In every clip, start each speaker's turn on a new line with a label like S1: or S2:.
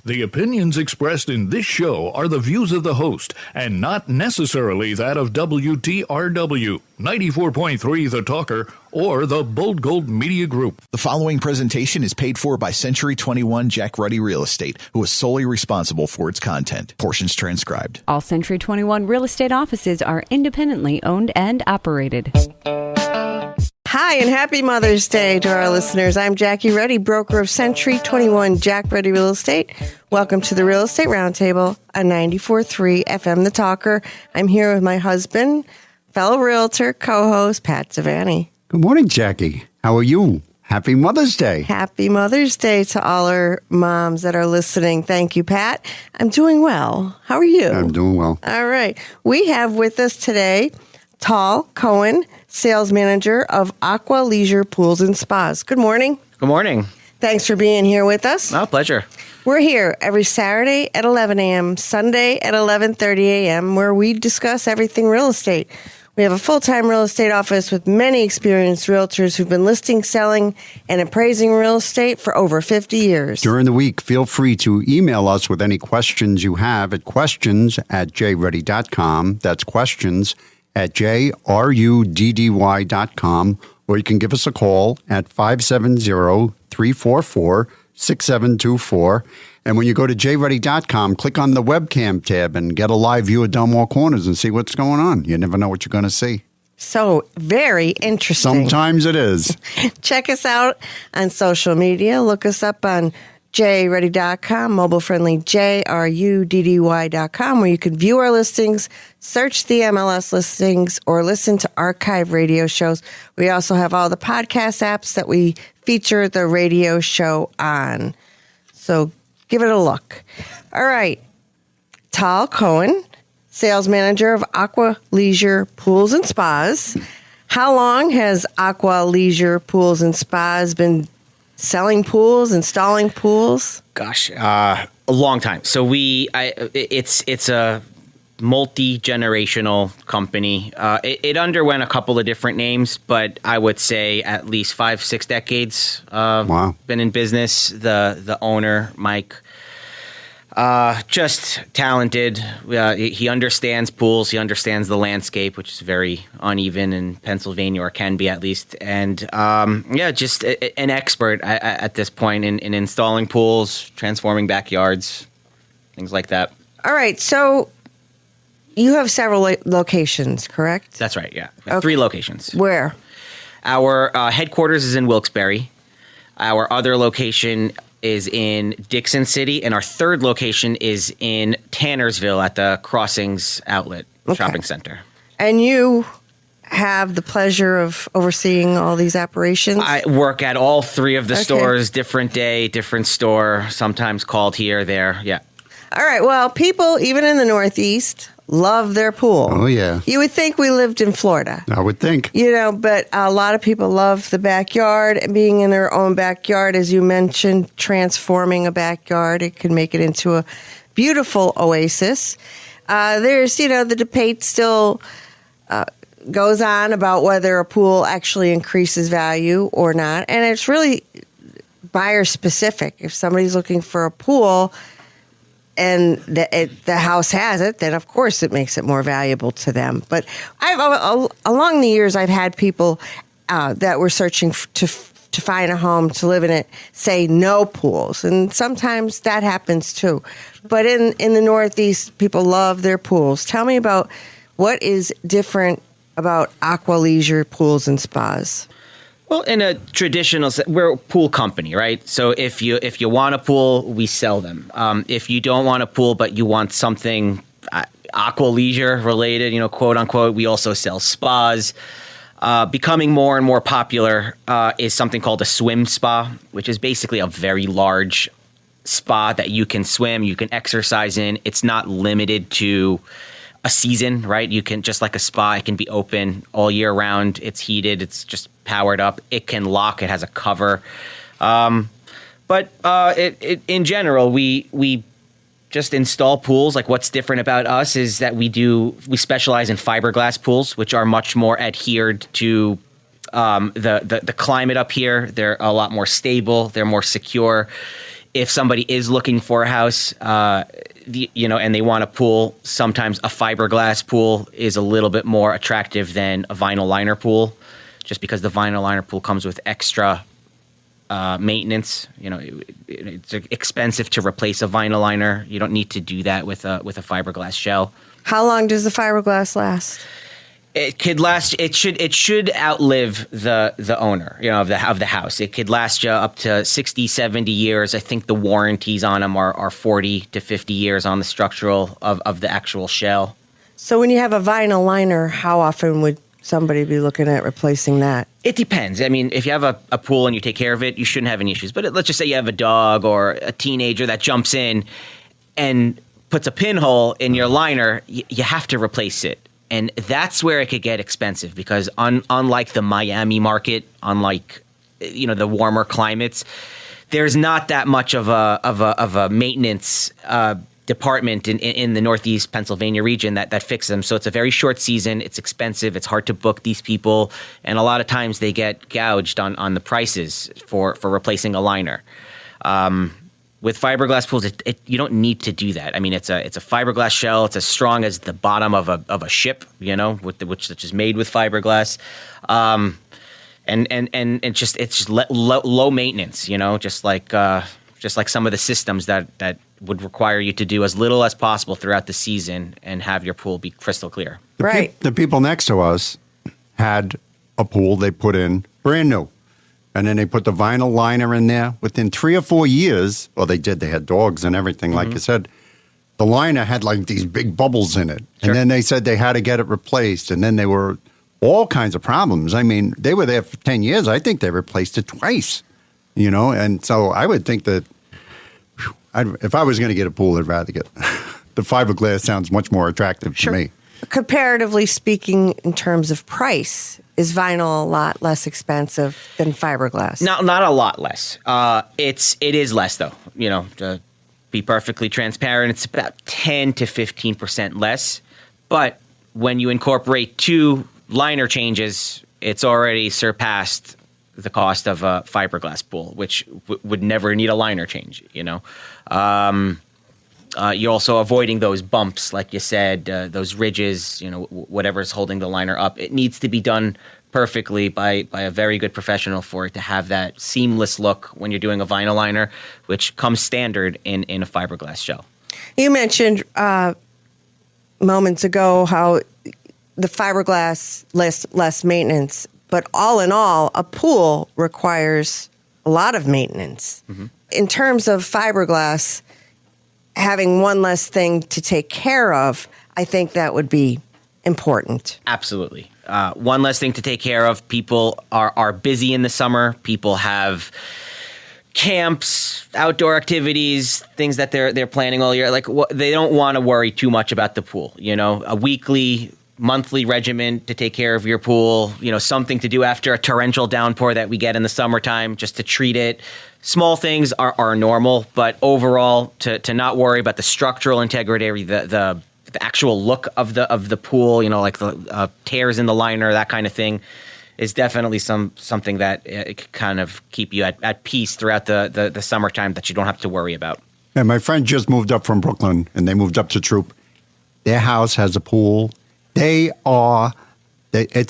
S1: The opinions expressed in this show are the views of the host and not necessarily that of WTRW, 94.3 The Talker, or the Bold Gold Media Group.
S2: The following presentation is paid for by Century 21 Jack Ruddy Real Estate, who is solely responsible for its content. Portions transcribed.
S3: All Century 21 real estate offices are independently owned and operated.
S4: Hi, and happy Mother's Day to our listeners. I'm Jackie Ruddy, broker of Century 21 Jack Ruddy Real Estate. Welcome to the Real Estate Roundtable on 94.3 FM The Talker. I'm here with my husband, fellow realtor, co-host, Pat Savani.
S5: Good morning, Jackie. How are you? Happy Mother's Day.
S4: Happy Mother's Day to all our moms that are listening. Thank you, Pat. I'm doing well. How are you?
S5: I'm doing well.
S4: All right. We have with us today Tal Cohen, sales manager of Aqua Leisure Pools and Spas. Good morning.
S6: Good morning.
S4: Thanks for being here with us.
S6: Oh, pleasure.
S4: We're here every Saturday at 11 a.m., Sunday at 11:30 a.m., where we discuss everything real estate. We have a full-time real estate office with many experienced realtors who've been listing, selling, and appraising real estate for over 50 years.
S5: During the week, feel free to email us with any questions you have at questions@jruddy.com. That's questions@jruddy.com, or you can give us a call at 570-344-6724. And when you go to jruddy.com, click on the webcam tab and get a live view of Delmore Corners and see what's going on. You never know what you're going to see.
S4: So, very interesting.
S5: Sometimes it is.
S4: Check us out on social media. Look us up on jruddy.com, mobile-friendly jruddy.com, where you can view our listings, search the MLS listings, or listen to archive radio shows. We also have all the podcast apps that we feature the radio show on. So give it a look. All right. Tal Cohen, sales manager of Aqua Leisure Pools and Spas. How long has Aqua Leisure Pools and Spas been selling pools, installing pools?
S6: Gosh, a long time. So it's a multi-generational company. It underwent a couple of different names, but I would say at least 5-6 decades.
S5: Wow.
S6: Been in business. The owner, Mike, just talented. He understands pools. He understands the landscape, which is very uneven in Pennsylvania, or can be at least. And just an expert at this point in installing pools, transforming backyards, things like that.
S4: All right. So you have several locations, correct?
S6: That's right, yeah. We have 3 locations.
S4: Where?
S6: Our headquarters is in Wilkes-Barre. Our other location is in Dixon City, and our third location is in Tannersville at the Crossings Outlet Shopping Center.
S4: And you have the pleasure of overseeing all these operations?
S6: I work at all 3 of the stores, different day, different store, sometimes called here, there, yeah.
S4: All right, well, people, even in the Northeast, love their pool.
S5: Oh, yeah.
S4: You would think we lived in Florida.
S5: I would think.
S4: You know, but a lot of people love the backyard and being in their own backyard. As you mentioned, transforming a backyard, it can make it into a beautiful oasis. There's, the debate still goes on about whether a pool actually increases value or not. And it's really buyer specific. If somebody's looking for a pool and the house has it, then of course it makes it more valuable to them. But along the years, I've had people that were searching to find a home to live in it say no pools, and sometimes that happens too. But in the Northeast, people love their pools. Tell me about what is different about Aqua Leisure Pools and Spas.
S6: Well, in a traditional, we're a pool company, right? So if you want a pool, we sell them. If you don't want a pool, but you want something aqua leisure related, quote unquote, we also sell spas. Becoming more and more popular is something called a swim spa, which is basically a very large spa that you can swim, you can exercise in. It's not limited to a season, right? You can, just like a spa, it can be open all year round. It's heated. It's just powered up. It can lock. It has a cover. But in general, we just install pools. Like, what's different about us is that we specialize in fiberglass pools, which are much more adhered to the climate up here. They're a lot more stable. They're more secure. If somebody is looking for a house, and they want a pool, sometimes a fiberglass pool is a little bit more attractive than a vinyl liner pool, just because the vinyl liner pool comes with extra maintenance. It's expensive to replace a vinyl liner. You don't need to do that with a fiberglass shell.
S4: How long does the fiberglass last?
S6: It could last. It should outlive the owner, of the house. It could last you up to 60, 70 years. I think the warranties on them are 40 to 50 years on the structural of the actual shell.
S4: So when you have a vinyl liner, how often would somebody be looking at replacing that?
S6: It depends. I mean, if you have a pool and you take care of it, you shouldn't have any issues. But let's just say you have a dog or a teenager that jumps in and puts a pinhole in your liner, you have to replace it. And that's where it could get expensive because unlike the Miami market, unlike the warmer climates, there's not that much of a maintenance department in the Northeast Pennsylvania region that fixes them. So it's a very short season. It's expensive. It's hard to book these people, and a lot of times they get gouged on the prices for replacing a liner. With fiberglass pools, you don't need to do that. I mean, it's a fiberglass shell. It's as strong as the bottom of a ship, which is made with fiberglass, and it's just low maintenance. Just like some of the systems that would require you to do as little as possible throughout the season and have your pool be crystal clear.
S4: Right.
S5: The people next to us had a pool they put in brand new. And then they put the vinyl liner in there. Within 3 or 4 years, well, they had dogs and everything, like you said. The liner had like these big bubbles in it.
S6: Sure.
S5: And then they said they had to get it replaced. And then they were all kinds of problems. I mean, they were there for 10 years. I think they replaced it twice, And so I would think that if I was going to get a pool, I'd rather get the fiberglass. Sounds much more attractive to me.
S4: Comparatively speaking, in terms of price, is vinyl a lot less expensive than fiberglass?
S6: Not a lot less. It is less though. To be perfectly transparent, it's about 10 to 15% less. But when you incorporate 2 liner changes, it's already surpassed the cost of a fiberglass pool, which would never need a liner change. You're also avoiding those bumps, like you said, those ridges, whatever is holding the liner up. It needs to be done perfectly by a very good professional for it to have that seamless look when you're doing a vinyl liner, which comes standard in a fiberglass shell.
S4: You mentioned moments ago how the fiberglass less maintenance, but all in all, a pool requires a lot of maintenance. Mm-hmm. In terms of fiberglass, having one less thing to take care of, I think that would be important.
S6: Absolutely. One less thing to take care of. People are busy in the summer. People have camps, outdoor activities, things that they're planning all year. They don't want to worry too much about the pool. A weekly, monthly regimen to take care of your pool. Something to do after a torrential downpour that we get in the summertime, just to treat it. Small things are normal, but overall, to not worry about the structural integrity, the actual look of the pool, like the tears in the liner, that kind of thing, is definitely something that it could kind of keep you at peace throughout the summertime that you don't have to worry about.
S5: And my friend just moved up from Brooklyn, and they moved up to Troop. Their house has a pool. It's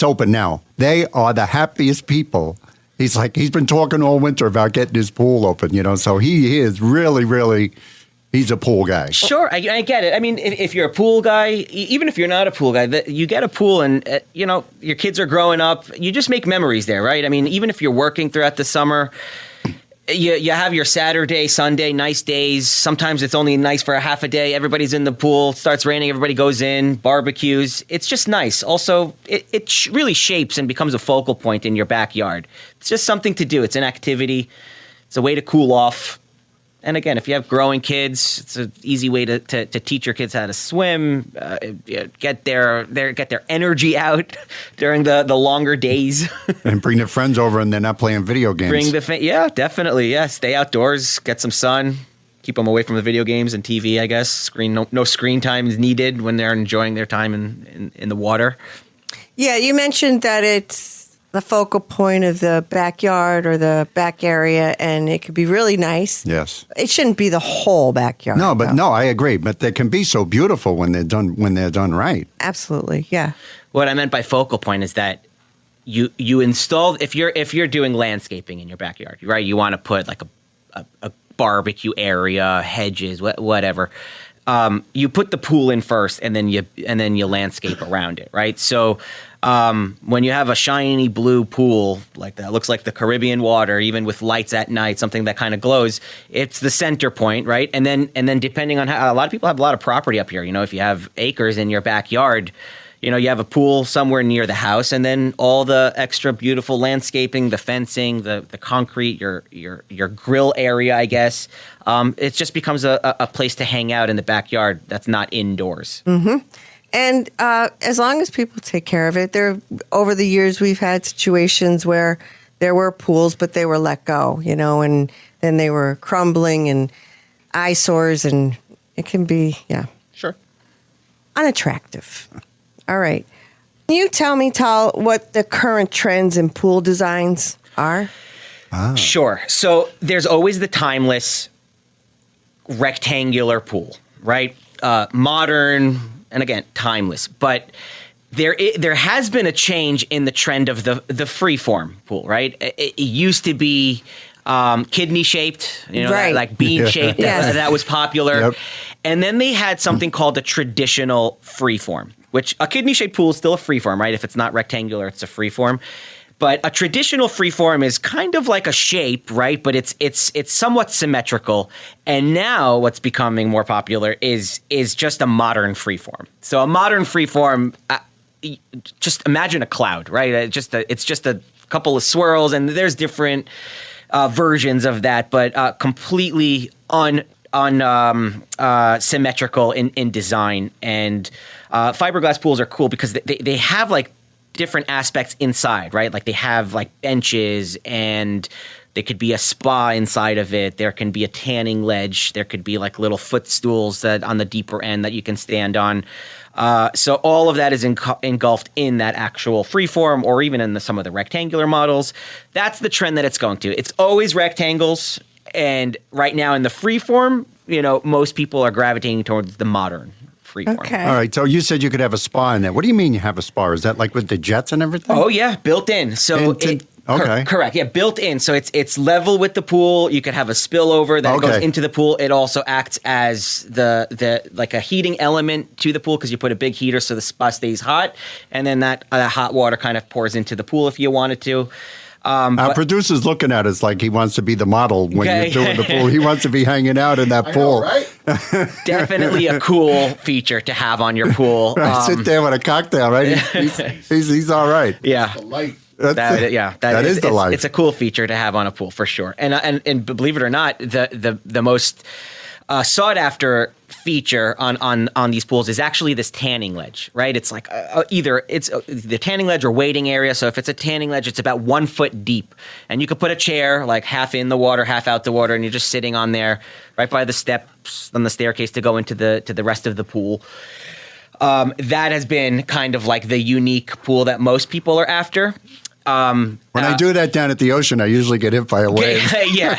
S5: open now. They are the happiest people. He's been talking all winter about getting his pool open, so he is really, really, he's a pool guy.
S6: Sure, I get it. I mean, if you're a pool guy, even if you're not a pool guy, you get a pool and, your kids are growing up, you just make memories there, right? I mean, even if you're working throughout the summer, you have your Saturday, Sunday, nice days. Sometimes it's only nice for a half a day. Everybody's in the pool. It starts raining. Everybody goes in. Barbecues. It's just nice. Also, it really shapes and becomes a focal point in your backyard. It's just something to do. It's an activity. It's a way to cool off. And again, if you have growing kids, it's an easy way to teach your kids how to swim, get their energy out during the longer days.
S5: And bring their friends over and they're not playing video games.
S6: Yeah, definitely. Yeah, stay outdoors, get some sun, keep them away from the video games and TV, I guess. No screen time is needed when they're enjoying their time in the water.
S4: Yeah, you mentioned that it's the focal point of the backyard or the back area, and it could be really nice.
S5: Yes.
S4: It shouldn't be the whole backyard.
S5: No, but
S4: though.
S5: no, I agree. But they can be so beautiful when they're done right.
S4: Absolutely, yeah.
S6: What I meant by focal point is that you install if you're doing landscaping in your backyard, right? You want to put like a barbecue area, hedges, whatever. You put the pool in first, and then you landscape around it, right? So when you have a shiny blue pool like that, looks like the Caribbean water, even with lights at night, something that kind of glows, it's the center point, right? And then depending on how, a lot of people have a lot of property up here. You know, if you have acres in your backyard, you know, you have a pool somewhere near the house, and then all the extra beautiful landscaping, the fencing, the concrete, your grill area, I guess. It just becomes a place to hang out in the backyard that's not indoors.
S4: Mm-hmm. And as long as people take care of it, over the years we've had situations where there were pools, but they were let go, you know, and then they were crumbling and eyesores, and it can be,
S6: Sure.
S4: unattractive. All right. Can you tell me, Tal, what the current trends in pool designs are?
S6: Sure. So there's always the timeless rectangular pool, right? Modern, and again, timeless. But there has been a change in the trend of the freeform pool, right? It used to be kidney shaped, you know,
S4: Right.
S6: like bean shaped.
S4: Yes.
S6: That was popular.
S5: Yep.
S6: And then they had something called a traditional freeform, which a kidney shaped pool is still a freeform, right? If it's not rectangular, it's a freeform. But a traditional freeform is kind of like a shape, right? But it's somewhat symmetrical. And now what's becoming more popular is just a modern freeform. So a modern freeform, just imagine a cloud, right? It's just a couple of swirls, and there's different versions of that, but completely symmetrical in design. And fiberglass pools are cool because they have like different aspects inside, right? Like they have like benches, and there could be a spa inside of it. There can be a tanning ledge. There could be like little footstools that on the deeper end that you can stand on. So all of that is engulfed in that actual freeform, or even in some of the rectangular models. That's the trend that it's going to. It's always rectangles, and right now in the freeform, you know, most people are gravitating towards the modern freeform.
S4: Okay.
S5: All right. So you said you could have a spa in there. What do you mean you have a spa? Is that like with the jets and everything?
S6: Oh yeah, built in. So
S5: okay.
S6: Correct. Yeah, built in. So it's level with the pool. You could have a spillover that goes into the pool. It also acts as the like a heating element to the pool, because you put a big heater so the spa stays hot, and then that hot water kind of pours into the pool if you wanted to.
S5: Our producer's looking at us like he wants to be the model when you're doing the pool. He wants to be hanging out in that pool. Know, right?
S6: Definitely a cool feature to have on your pool.
S5: Sit there with a cocktail, right? He's all right.
S6: Yeah.
S5: That is the life.
S6: It's a cool feature to have on a pool for sure. And believe it or not, the most sought after feature on these pools is actually this tanning ledge, right? It's like either it's the tanning ledge or waiting area. So if it's a tanning ledge, it's about 1 foot deep, and you could put a chair like half in the water, half out the water, and you're just sitting on there right by the steps on the staircase to go into the rest of the pool. That has been kind of like the unique pool that most people are after.
S5: When I do that down at the ocean, I usually get hit by a wave.
S6: Yeah,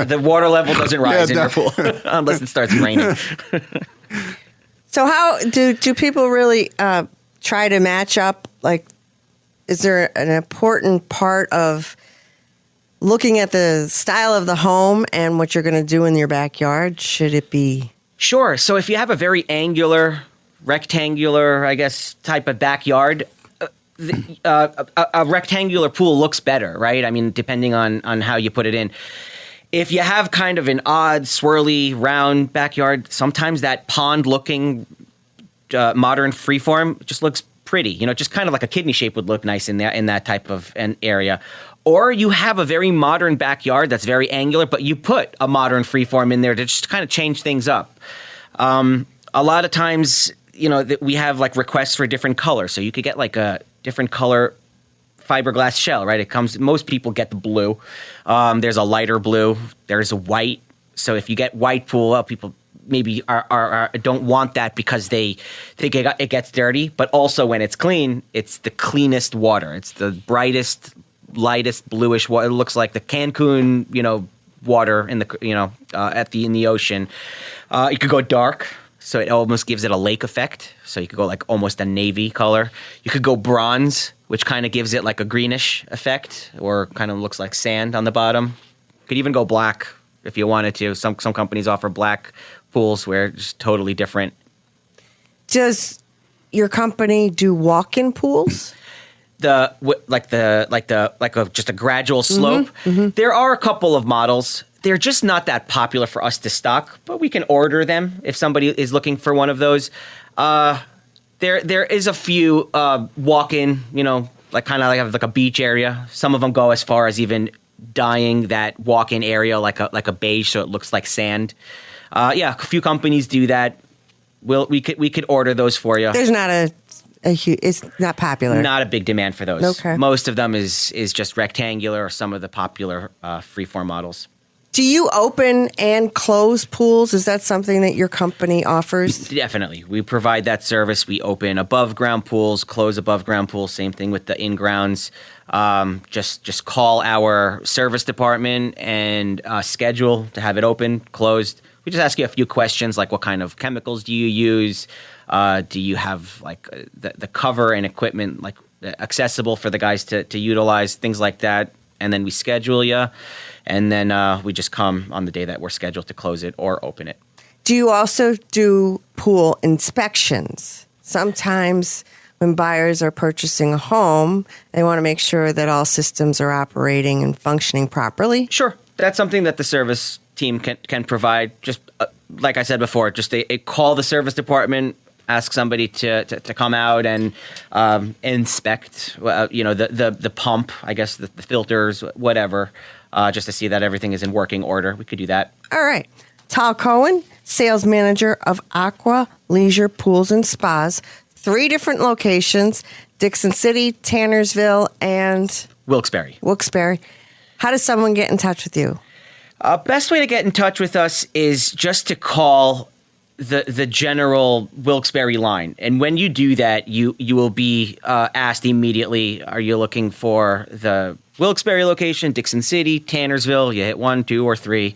S6: the water level doesn't rise in your pool unless it starts raining.
S4: So how do people really try to match up? Like, is there an important part of looking at the style of the home and what you're going to do in your backyard? Should it be?
S6: Sure. So if you have a very angular, rectangular, I guess, type of backyard, a rectangular pool looks better, right? I mean, depending on how you put it in. If you have kind of an odd, swirly, round backyard, sometimes that pond-looking modern freeform just looks pretty. You know, just kind of like a kidney shape would look nice in that type of an area. Or you have a very modern backyard that's very angular, but you put a modern freeform in there to just kind of change things up. A lot of times, you know, we have like requests for different colors, so you could get like a different color fiberglass shell, right? Most people get the blue. There's a lighter blue. There's a white. So if you get white pool, people maybe don't want that because they think it gets dirty. But also when it's clean, it's the cleanest water. It's the brightest, lightest bluish water. It looks like the Cancun, water in the in the ocean. You could go dark, so it almost gives it a lake effect. So you could go like almost a navy color. You could go bronze, which kind of gives it like a greenish effect, or kind of looks like sand on the bottom. You could even go black if you wanted to. Some companies offer black pools where it's totally different.
S4: Does your company do walk-in pools?
S6: Just a gradual slope. There are a couple of models. They're just not that popular for us to stock, but we can order them if somebody is looking for one of those. There is a few walk-in, kind of like a beach area. Some of them go as far as even dyeing that walk-in area like a beige, so it looks like sand. A few companies do that. We could order those for you.
S4: There's not it's not popular.
S6: Not a big demand for those.
S4: Okay.
S6: Most of them is just rectangular or some of the popular freeform models.
S4: Do you open and close pools? Is that something that your company offers?
S6: Definitely. We provide that service. We open above ground pools, close above ground pools. Same thing with the in-grounds. Just call our service department and schedule to have it open, closed. We just ask you a few questions like what kind of chemicals do you use? Do you have like the cover and equipment like accessible for the guys to utilize, things like that. And then we schedule you. And then we just come on the day that we're scheduled to close it or open it.
S4: Do you also do pool inspections? Sometimes when buyers are purchasing a home, they want to make sure that all systems are operating and functioning properly.
S6: Sure. That's something that the service team can provide. Just like I said before, just a call the service department, ask somebody to come out and inspect, the pump, I guess, the filters, whatever, just to see that everything is in working order. We could do that.
S4: All right. Tal Cohen, sales manager of Aqua Leisure Pools and Spas, 3 different locations, Dixon City, Tannersville, and Wilkes-Barre. How does someone get in touch with you?
S6: Best way to get in touch with us is just to call the general Wilkes-Barre line. And when you do that, you will be asked immediately, are you looking for the Wilkes-Barre location, Dixon City, Tannersville? You hit 1, 2, or 3.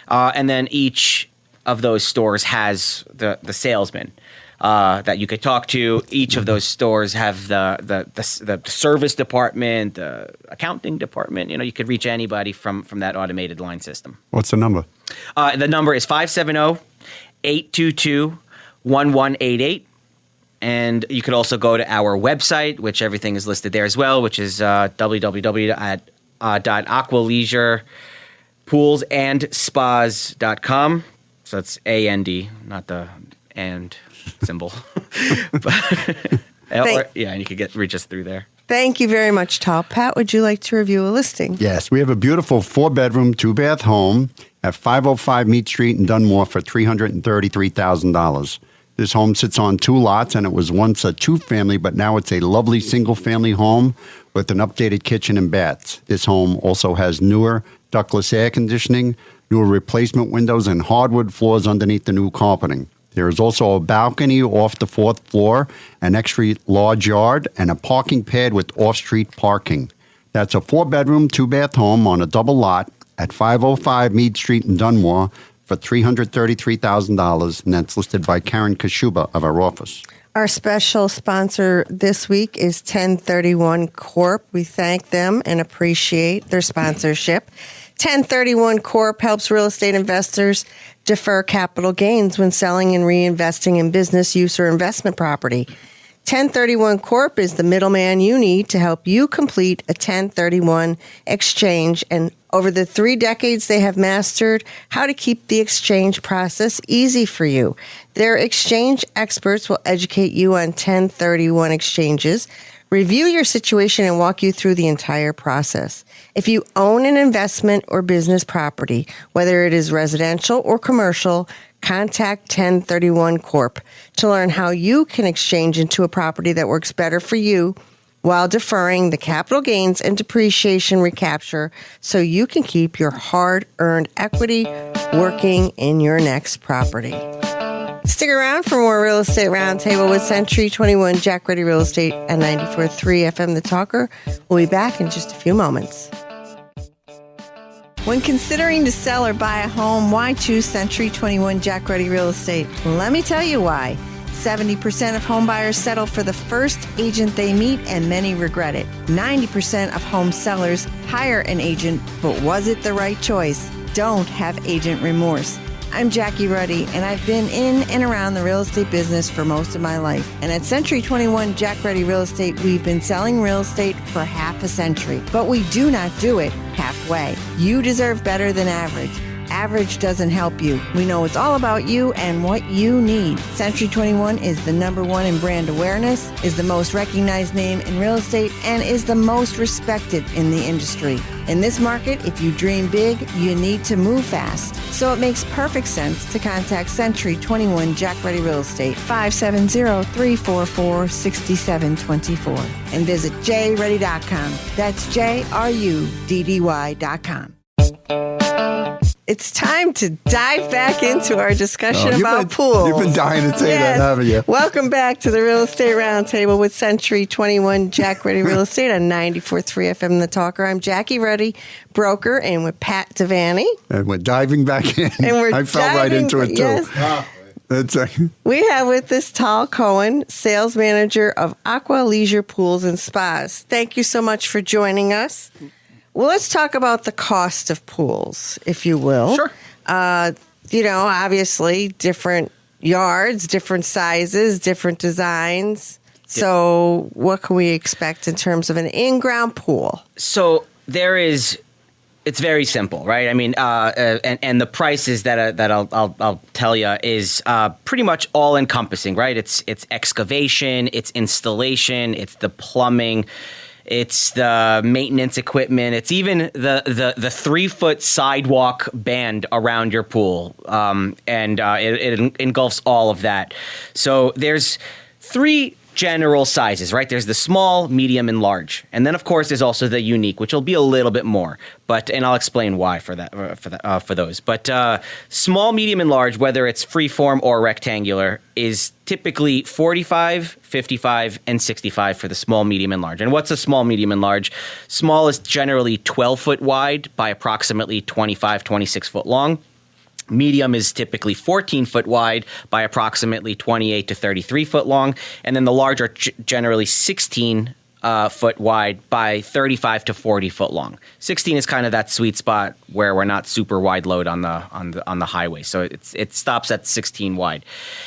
S6: And then each of those stores has the salesman that you could talk to. Each of those stores have the service department, the accounting department. You could reach anybody from that automated line system.
S5: What's the number?
S6: The number is 570-822-1188. And you could also go to our website, which everything is listed there as well, which is www.aqualeisurepoolsandspas.com. So it's A-N-D, not the and symbol. And you could reach us through there.
S4: Thank you very much, Tal. Pat, would you like to review a listing?
S5: Yes, we have a beautiful 4-bedroom, 2-bath home at 505 Mead Street in Dunmore for $333,000. This home sits on 2 lots, and it was once a 2-family, but now it's a lovely single-family home with an updated kitchen and baths. This home also has newer ductless air conditioning, newer replacement windows, and hardwood floors underneath the new carpeting. There is also a balcony off the 4th floor, an extra large yard, and a parking pad with off-street parking. That's a 4-bedroom, 2-bath home on a double lot at 505 Mead Street in Dunmore for $333,000, and that's listed by Karen Kashuba of our office.
S4: Our special sponsor this week is 1031 Corp. We thank them and appreciate their sponsorship. 1031 Corp helps real estate investors defer capital gains when selling and reinvesting in business use or investment property. 1031 Corp is the middleman you need to help you complete a 1031 exchange. And over the 3 decades, they have mastered how to keep the exchange process easy for you. Their exchange experts will educate you on 1031 exchanges, review your situation, and walk you through the entire process. If you own an investment or business property, whether it is residential or commercial, contact 1031 Corp. to learn how you can exchange into a property that works better for you while deferring the capital gains and depreciation recapture so you can keep your hard-earned equity working in your next property. Stick around for more Real Estate Roundtable with Century 21 Jack Ready Real Estate and 94.3 FM The Talker. We'll be back in just a few moments. When considering to sell or buy a home, why choose Century 21 Jack Ready Real Estate? Let me tell you why. 70% of home buyers settle for the first agent they meet, and many regret it. 90% of home sellers hire an agent, but was it the right choice? Don't have agent remorse. I'm Jackie Ruddy, and I've been in and around the real estate business for most of my life. And at Century 21 Jack Ready Real Estate, we've been selling real estate for half a century. But we do not do it halfway. You deserve better than average. Average doesn't help you. We know it's all about you and what you need. Century 21 is the #1 in brand awareness, is the most recognized name in real estate, and is the most respected in the industry. In this market, if you dream big, you need to move fast. So it makes perfect sense to contact Century 21 Jack Ready Real Estate, 570-344-6724, and visit jready.com. That's JRUDDY.com. It's time to dive back into our discussion about pools.
S5: You've been dying to say that, haven't you?
S4: Welcome back to the Real Estate Roundtable with Century 21 Jack Ready Real Estate on 94.3 FM The Talker. I'm Jackie Ruddy, broker, and with Pat Devaney.
S5: And we're diving back in.
S4: And
S5: I fell right into it, too.
S4: Yes. We have with us Tal Cohen, sales manager of Aqua Leisure Pools and Spas. Thank you so much for joining us. Well, let's talk about the cost of pools, if you will.
S6: Sure.
S4: Obviously, different yards, different sizes, different designs. So what can we expect in terms of an in-ground pool?
S6: So it's very simple, right? I mean, and the prices that I'll tell you is pretty much all encompassing, right? It's excavation, it's installation, it's the plumbing, it's the maintenance equipment. It's even the 3-foot sidewalk band around your pool, and it engulfs all of that. So there's 3 general sizes, right? There's the small, medium, and large, and then of course there's also the unique, which will be a little bit more. And I'll explain why for those. But small, medium, and large, whether it's freeform or rectangular, is typically 45, 55, and 65 for the small, medium, and large. And what's a small, medium, and large? Small is generally 12 foot wide by approximately 25, 26 foot long. Medium is typically 14 foot wide by approximately 28 to 33 foot long. And then the large are generally 16 foot wide by 35 to 40 foot long. 16 is kind of that sweet spot where we're not super wide load on the highway. So it stops at 16 wide.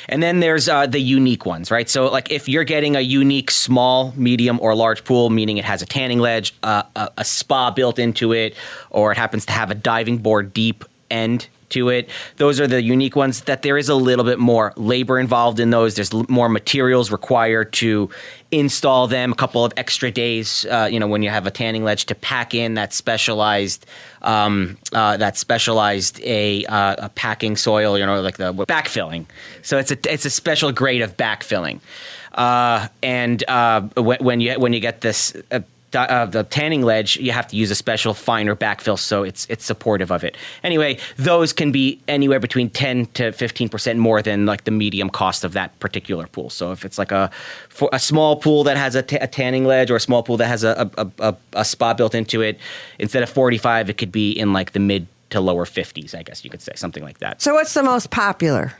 S6: And then there's the unique ones, right? So like if you're getting a unique small, medium, or large pool, meaning it has a tanning ledge, a spa built into it, or it happens to have a diving board deep end to it. Those are the unique ones that there is a little bit more labor involved in those. There's more materials required to install them, a couple of extra days, when you have a tanning ledge to pack in that specialized a packing soil, like the backfilling. So it's a special grade of backfilling. When you get this the tanning ledge, you have to use a special finer backfill, so it's supportive of it. Anyway, those can be anywhere between 10 to 15% more than like the medium cost of that particular pool. So if it's like a small pool that has a tanning ledge, or a small pool that has a spa built into it, instead of 45, it could be in like the mid to lower 50s, I guess you could say, something like that.
S4: So what's the most popular?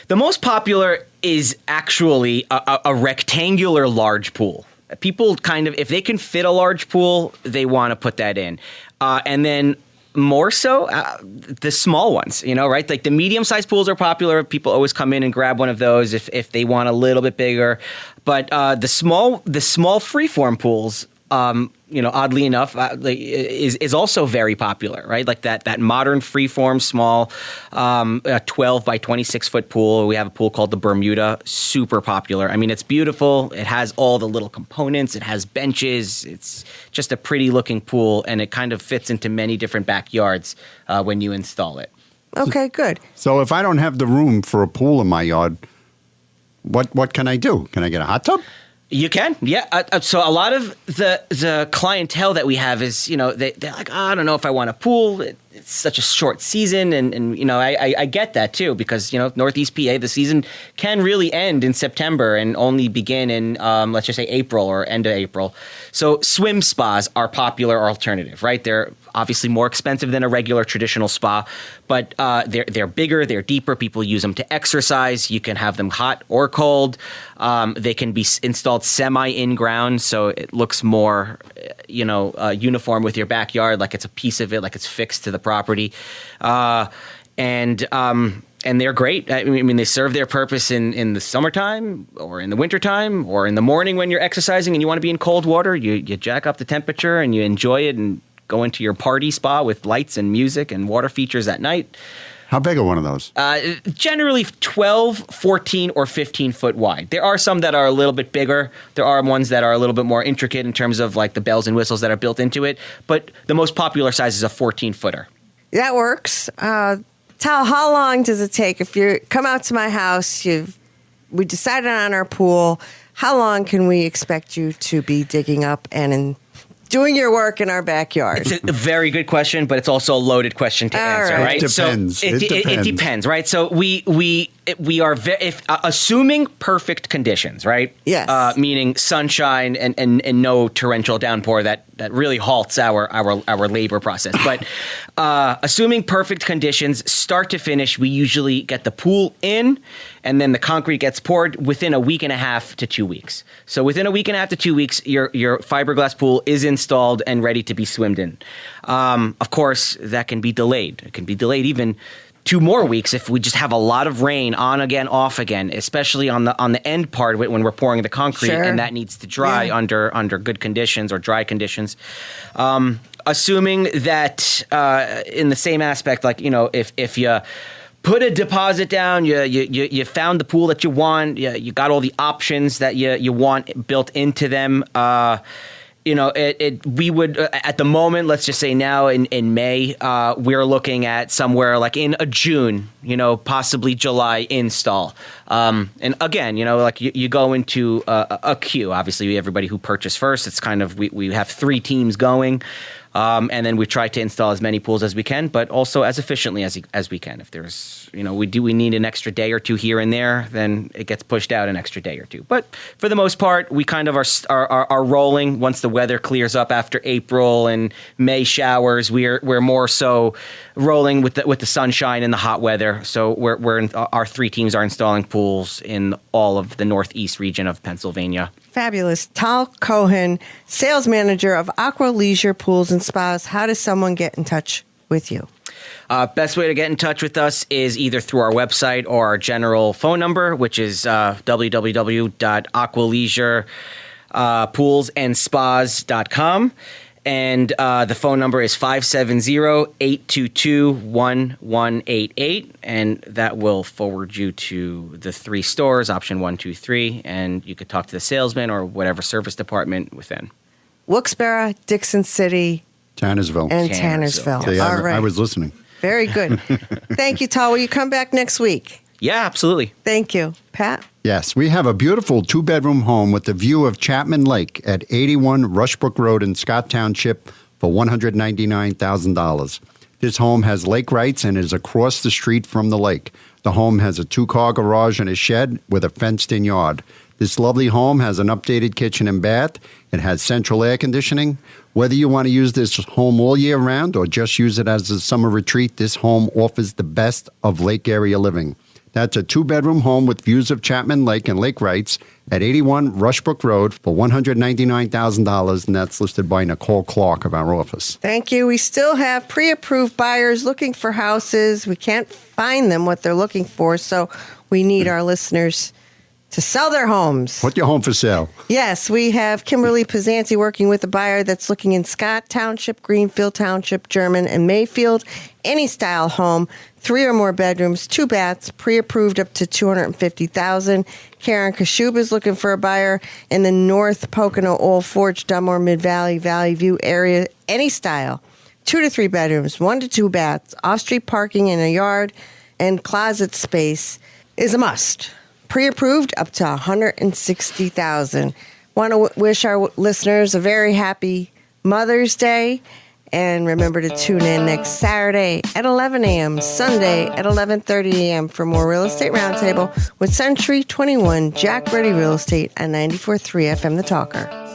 S4: The
S6: most popular is actually a rectangular large pool. People kind of, if they can fit a large pool, they want to put that in. And then more so, the small ones, right? Like the medium-sized pools are popular. People always come in and grab one of those if they want a little bit bigger. But the small freeform pools, oddly enough, is also very popular, right? Like that modern freeform small 12 by 26 foot pool. We have a pool called the Bermuda, super popular. I mean, it's beautiful. It has all the little components. It has benches. It's just a pretty looking pool, and it kind of fits into many different backyards when you install it.
S4: Okay, good.
S5: So if I don't have the room for a pool in my yard, what can I do? Can I get a hot tub?
S6: You can, yeah. So a lot of the clientele that we have is, they're like, I don't know if I want a pool. It's such a short season, and I get that too, because Northeast PA, the season can really end in September and only begin in let's just say April or end of April. So swim spas are popular alternative, right? They're obviously more expensive than a regular traditional spa, but they're bigger, they're deeper. People use them to exercise. You can have them hot or cold. They can be installed semi-in-ground, so it looks more, uniform with your backyard, like it's a piece of it, like it's fixed to the property. And they're great. I mean, they serve their purpose in the summertime or in the wintertime or in the morning when you're exercising and you want to be in cold water. You jack up the temperature and you enjoy it and go into your party spa with lights and music and water features at night.
S5: How big are one of those?
S6: Generally 12, 14, or 15 foot wide. There are some that are a little bit bigger. There are ones that are a little bit more intricate in terms of like the bells and whistles that are built into it. But the most popular size is a 14-footer.
S4: That works. Tal, how long does it take if you come out to my house? We decided on our pool. How long can we expect you to be digging up and doing your work in our backyard?
S6: It's a very good question, but it's also a loaded question to answer, right?
S5: It depends.
S6: So it depends, right? So we are assuming perfect conditions, right?
S4: Yes.
S6: Meaning sunshine and no torrential downpour that really halts our labor process. But assuming perfect conditions, start to finish, we usually get the pool in, and then the concrete gets poured within a week and a half to 2 weeks. So within a week and a half to 2 weeks, your fiberglass pool is installed and ready to be swimmed in. Of course, that can be delayed. It can be delayed even 2 more weeks if we just have a lot of rain, on again, off again, especially on the end part of it when we're pouring the concrete,
S4: Sure.
S6: and that needs to dry under good conditions or dry conditions. Assuming that in the same aspect, like if you put a deposit down, you found the pool that you want, you got all the options that you want built into them. We would at the moment, let's just say now in May, we're looking at somewhere like in a June, possibly July install. And again, like you go into a queue. Obviously, everybody who purchased first, it's kind of we have 3 teams going. And then we try to install as many pools as we can, but also as efficiently as we can. If there's, we need an extra day or two here and there, then it gets pushed out an extra day or two. But for the most part, we kind of are rolling once the weather clears up after April and May showers. We're more so rolling with the sunshine and the hot weather. So our 3 teams are installing pools in all of the northeast region of Pennsylvania.
S4: Fabulous. Tal Cohen, sales manager of Aqua Leisure Pools and Spas. How does someone get in touch with you?
S6: Best way to get in touch with us is either through our website or our general phone number, which is www.aqualeisurepoolsandspas.com. And the phone number is 570-822-1188, and that will forward you to the 3 stores, option 1, 2, 3, and you could talk to the salesman or whatever service department within.
S4: Wilkes-Barre, Dixon City,
S5: Tannersville.
S4: and Tannersville.
S5: See,
S4: All right.
S5: I was listening.
S4: Very good. Thank you, Tal. Will you come back next week?
S6: Yeah, absolutely.
S4: Thank you. Pat?
S5: Yes, we have a beautiful 2-bedroom home with the view of Chapman Lake at 81 Rushbrook Road in Scott Township for $199,000. This home has lake rights and is across the street from the lake. The home has a 2-car garage and a shed with a fenced-in yard. This lovely home has an updated kitchen and bath. It has central air conditioning. Whether you want to use this home all year round or just use it as a summer retreat, this home offers the best of lake area living. That's a 2-bedroom home with views of Chapman Lake and lake rights at 81 Rushbrook Road for $199,000, and that's listed by Nicole Clark of our office.
S4: Thank you. We still have pre-approved buyers looking for houses. We can't find them what they're looking for, so we need our listeners to sell their homes.
S5: Put your home for sale.
S4: Yes, we have Kimberly Pizzanti working with a buyer that's looking in Scott Township, Greenfield Township, German, and Mayfield. Any style home, 3 or more bedrooms, 2 baths, pre-approved up to $250,000. Karen Kashuba is looking for a buyer in the North Pocono, Old Forge, Dunmore, Mid-Valley, Valley View area. Any style, 2 to 3 bedrooms, 1 to 2 baths, off-street parking in a yard, and closet space is a must. Pre-approved up to $160,000. Want to wish our listeners a very happy Mother's Day. And remember to tune in next Saturday at 11 a.m., Sunday at 11:30 a.m. for more Real Estate Roundtable with Century 21 Jack Ready Real Estate on 94.3 FM The Talker.